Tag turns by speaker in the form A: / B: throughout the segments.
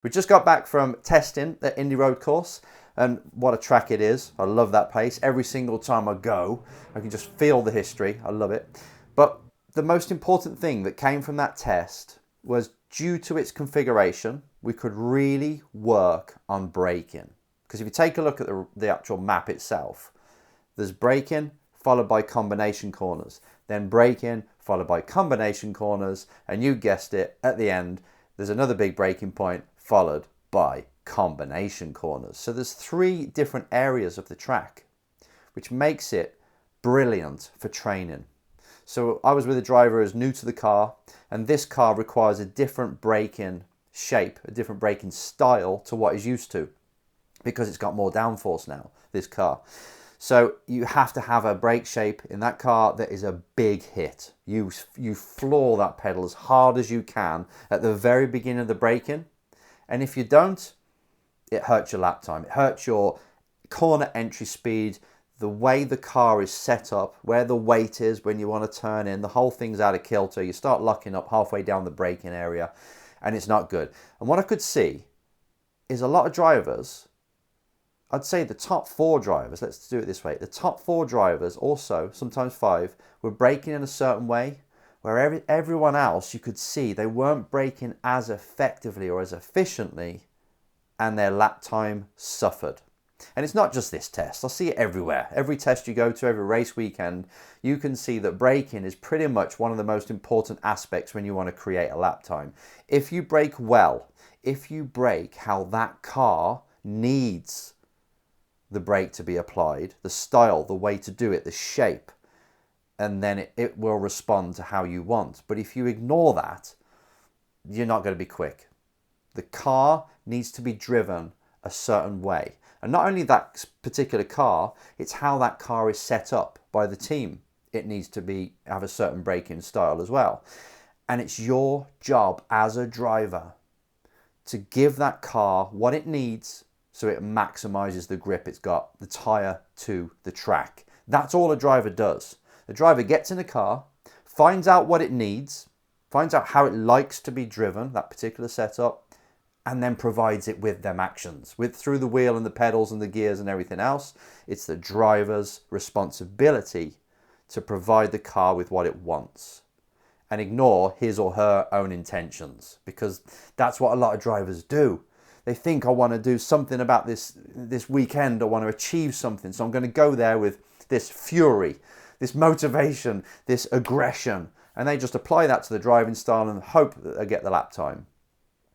A: We just got back from testing the Indy Road course, and what a track it is. I love that place. Every single time I go, I can just feel the history. I love it. But the most important thing that came from that test was, due to its configuration, we could really work on braking. Because if you take a look at the actual map itself, there's braking followed by combination corners, then braking followed by combination corners, and you guessed it, at the end, there's another big braking point followed by combination corners. So there's 3 different areas of the track, which makes it brilliant for training. So I was with a driver who's new to the car, and this car requires a different braking shape, a different braking style to what he's used to, because it's got more downforce now, this car. So you have to have a brake shape in that car that is a big hit. You floor that pedal as hard as you can at the very beginning of the braking. And if you don't, it hurts your lap time. It hurts your corner entry speed, the way the car is set up, where the weight is when you want to turn in. The whole thing's out of kilter. You start locking up halfway down the braking area, and it's not good. And what I could see is a lot of drivers, I'd say the top 4 drivers, let's do it this way. The top 4 drivers, also sometimes 5, were braking in a certain way, where everyone else, you could see they weren't braking as effectively or as efficiently, and their lap time suffered. And it's not just this test. I see it everywhere. Every test you go to, every race weekend, you can see that braking is pretty much one of the most important aspects when you want to create a lap time. If you brake well, if you brake how that car needs the brake to be applied, the style, the way to do it, the shape, and then it will respond to how you want. But if you ignore that, you're not going to be quick. The car needs to be driven a certain way. And not only that particular car, it's how that car is set up by the team. It needs to have a certain braking style as well. And it's your job as a driver to give that car what it needs so it maximizes the grip it's got, the tire to the track. That's all a driver does. The driver gets in the car, finds out what it needs, finds out how it likes to be driven, that particular setup, and then provides it with them actions, through the wheel and the pedals and the gears and everything else. It's the driver's responsibility to provide the car with what it wants, and ignore his or her own intentions, because that's what a lot of drivers do. They think, I want to do something about this weekend, I want to achieve something, so I'm going to go there with this fury, this motivation, this aggression, and they just apply that to the driving style and hope that they get the lap time.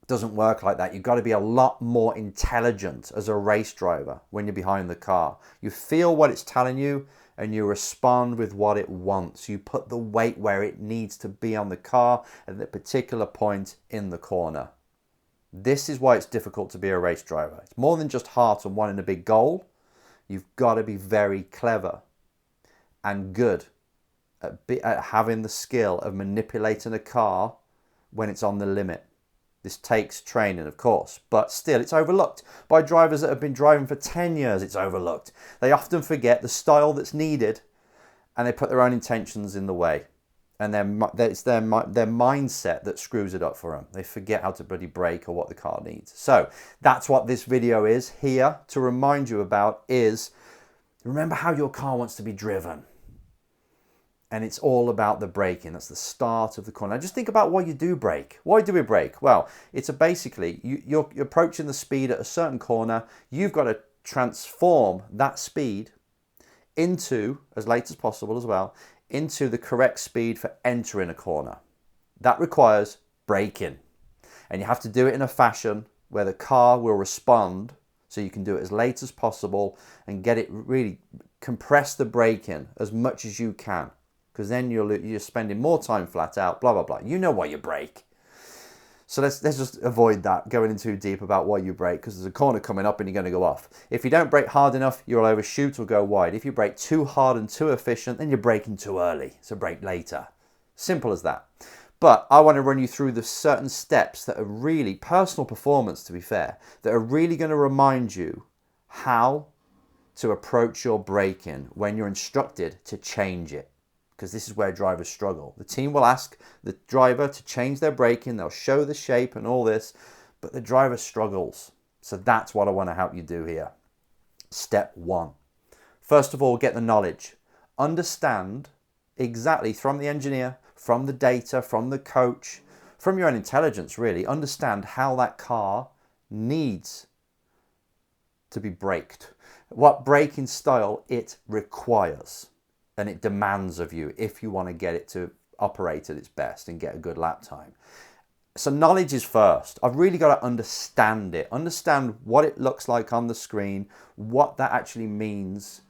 A: It doesn't work like that. You've got to be a lot more intelligent as a race driver when you're behind the car. You feel what it's telling you and you respond with what it wants. You put the weight where it needs to be on the car at the particular point in the corner. This is why it's difficult to be a race driver. It's more than just heart and wanting a big goal. You've got to be very clever and good at having the skill of manipulating a car when it's on the limit. This takes training, of course, but still it's overlooked. By drivers that have been driving for 10 years, it's overlooked. They often forget the style that's needed, and they put their own intentions in the way. And it's their mindset that screws it up for them. They forget how to bloody brake or what the car needs. So that's what this video is here to remind you about, is remember how your car wants to be driven. And it's all about the braking. That's the start of the corner. Now just think about why you do brake. Why do we brake? Well, it's basically you're approaching the speed at a certain corner. You've got to transform that speed into, as late as possible as well, into the correct speed for entering a corner. That requires braking. And you have to do it in a fashion where the car will respond, so you can do it as late as possible and get it really, compress the braking as much as you can. Because then you're spending more time flat out, blah, blah, blah. You know why you brake. So let's just avoid that, going in too deep about why you brake, because there's a corner coming up and you're going to go off. If you don't brake hard enough, you'll overshoot or go wide. If you brake too hard and too efficient, then you're braking too early. So brake later. Simple as that. But I want to run you through the certain steps that are really personal performance, to be fair, that are really going to remind you how to approach your braking when you're instructed to change it. Because this is where drivers struggle. The team will ask the driver to change their braking, they'll show the shape and all this, but the driver struggles. So that's what I want to help you do here. Step 1. First of all, get the knowledge. Understand exactly from the engineer, from the data, from the coach, from your own intelligence really, understand how that car needs to be braked. What braking style it requires and it demands of you if you want to get it to operate at its best and get a good lap time. So knowledge is first. I've really got to understand it. Understand what it looks like on the screen, what that actually means.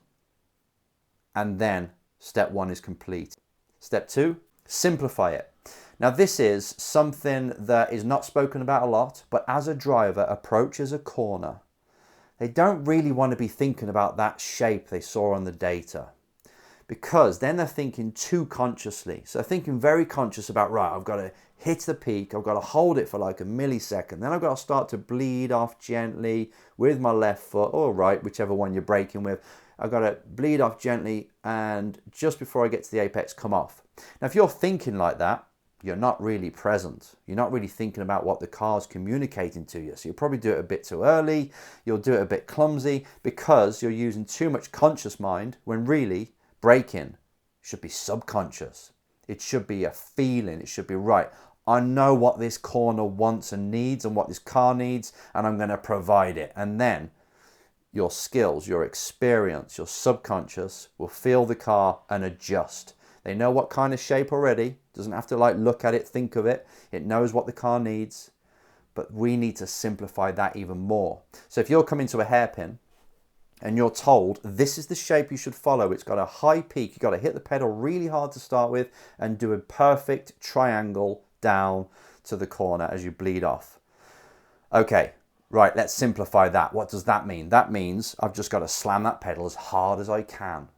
A: And then step 1 is complete. Step 2, simplify it. Now this is something that is not spoken about a lot, but as a driver approaches a corner, they don't really want to be thinking about that shape they saw on the data, because then they're thinking too consciously. So they're thinking very conscious about, right, I've got to hit the peak, I've got to hold it for like a millisecond, then I've got to start to bleed off gently with my left foot or right, whichever one you're braking with. I've got to bleed off gently and just before I get to the apex, come off. Now, if you're thinking like that, you're not really present. You're not really thinking about what the car's communicating to you. So you'll probably do it a bit too early. You'll do it a bit clumsy because you're using too much conscious mind when really braking should be subconscious. It should be a feeling. It should be, right, I know what this corner wants and needs and what this car needs, and I'm going to provide it. And then your skills, your experience, your subconscious will feel the car and adjust. They know what kind of shape already. Doesn't have to like look at it, think of it. It knows what the car needs. But we need to simplify that even more. So if you're coming to a hairpin and you're told this is the shape you should follow, it's got a high peak, you've got to hit the pedal really hard to start with and do a perfect triangle down to the corner as you bleed off. Okay, right, let's simplify that. What does that mean? That means I've just got to slam that pedal as hard as I can.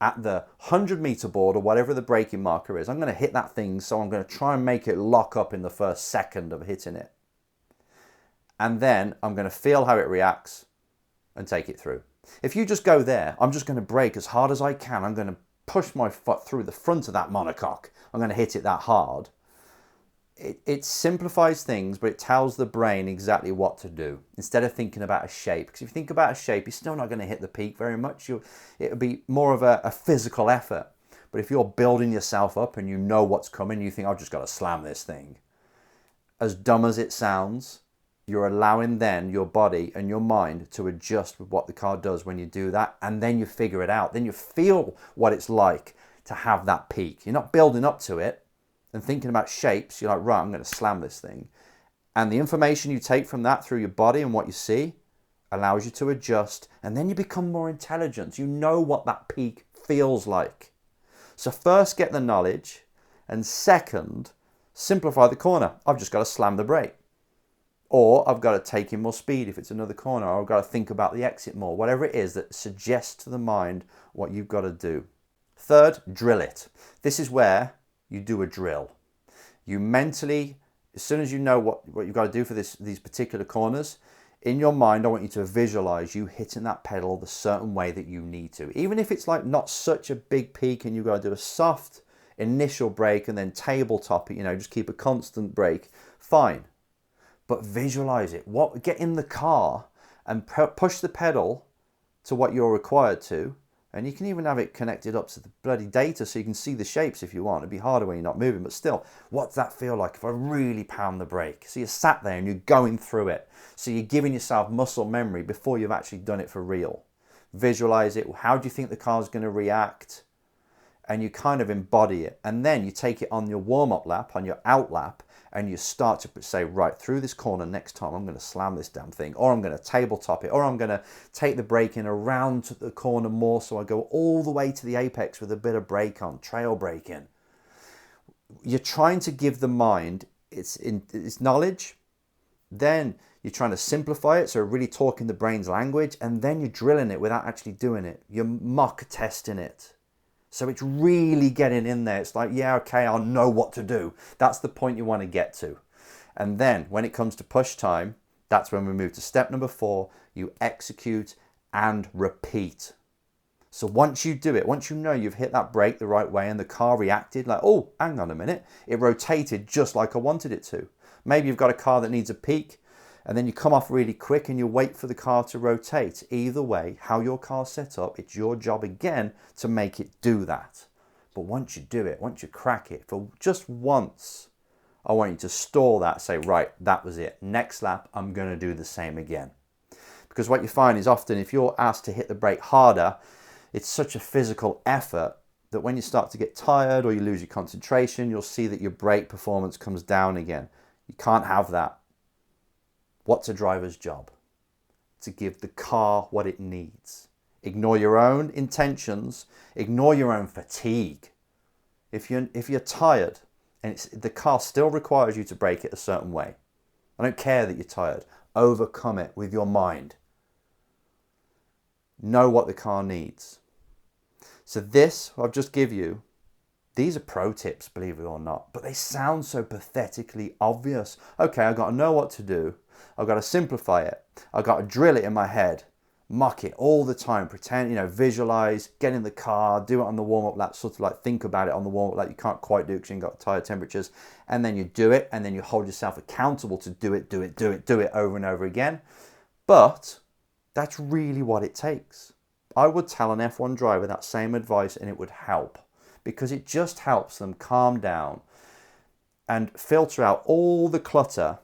A: At the 100-meter board or whatever the braking marker is, I'm going to hit that thing, so I'm going to try and make it lock up in the first second of hitting it. And then I'm going to feel how it reacts and take it through. If you just go there, I'm just going to brake as hard as I can. I'm going to push my foot through the front of that monocoque. I'm going to hit it that hard. It simplifies things, but it tells the brain exactly what to do instead of thinking about a shape. Because if you think about a shape, you're still not going to hit the peak very much. It'll be more of a physical effort. But if you're building yourself up and you know what's coming, you think, I've just got to slam this thing. As dumb as it sounds, you're allowing then your body and your mind to adjust with what the car does when you do that. And then you figure it out. Then you feel what it's like to have that peak. You're not building up to it and thinking about shapes. You're like, right, I'm going to slam this thing. And the information you take from that through your body and what you see allows you to adjust. And then you become more intelligent. You know what that peak feels like. So first, get the knowledge. And second, simplify the corner. I've just got to slam the brake. Or I've got to take in more speed if it's another corner. Or I've got to think about the exit more. Whatever it is that suggests to the mind what you've got to do. Third, drill it. This is where you do a drill. You mentally, as soon as you know what you've got to do for these particular corners, in your mind, I want you to visualize you hitting that pedal the certain way that you need to. Even if it's like not such a big peak and you've got to do a soft initial brake and then tabletop it, just keep a constant brake, fine. But visualize it. Get in the car and push the pedal to what you're required to. And you can even have it connected up to the bloody data so you can see the shapes if you want. It'd be harder when you're not moving, but still, what's that feel like if I really pound the brake? So you're sat there and you're going through it. So you're giving yourself muscle memory before you've actually done it for real. Visualize it. How do you think the car's going to react? And you kind of embody it. And then you take it on your warm-up lap, on your out lap, and you start to say, right, through this corner next time, I'm going to slam this damn thing, or I'm going to tabletop it, or I'm going to take the brake in around to the corner more so I go all the way to the apex with a bit of brake on, trail braking. You're trying to give the mind its knowledge, then you're trying to simplify it, so really talking the brain's language, and then you're drilling it without actually doing it. You're mock testing it. So it's really getting in there. It's like, yeah, okay, I'll know what to do. That's the point you want to get to. And then when it comes to push time, that's when we move to step number 4. You execute and repeat. So once you do it, once you know you've hit that brake the right way and the car reacted like, oh, hang on a minute, it rotated just like I wanted it to. Maybe you've got a car that needs a peak And then you come off really quick and you wait for the car to rotate. Either way, how your car's set up, it's your job again to make it do that. But once you do it, once you crack it, for just once, I want you to store that, say, right, that was it. Next lap, I'm going to do the same again. Because what you find is often if you're asked to hit the brake harder, it's such a physical effort that when you start to get tired or you lose your concentration, you'll see that your brake performance comes down again. You can't have that. What's a driver's job? To give the car what it needs. Ignore your own intentions. Ignore your own fatigue. If you're tired and the car still requires you to brake it a certain way, I don't care that you're tired. Overcome it with your mind. Know what the car needs. So this, I've just give you, these are pro tips, believe it or not, but they sound so pathetically obvious. Okay, I've got to know what to do. I've got to simplify it. I've got to drill it in my head, mock it all the time, pretend, visualize, get in the car, do it on the warm-up lap, sort of like think about it on the warm-up lap. You can't quite do it because you've got tire temperatures. And then you do it, and then you hold yourself accountable to do it over and over again. But that's really what it takes. I would tell an F1 driver that same advice and it would help, because it just helps them calm down and filter out all the clutter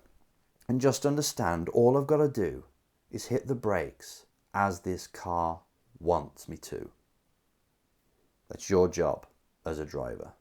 A: and just understand all I've got to do is hit the brakes as this car wants me to. That's your job as a driver.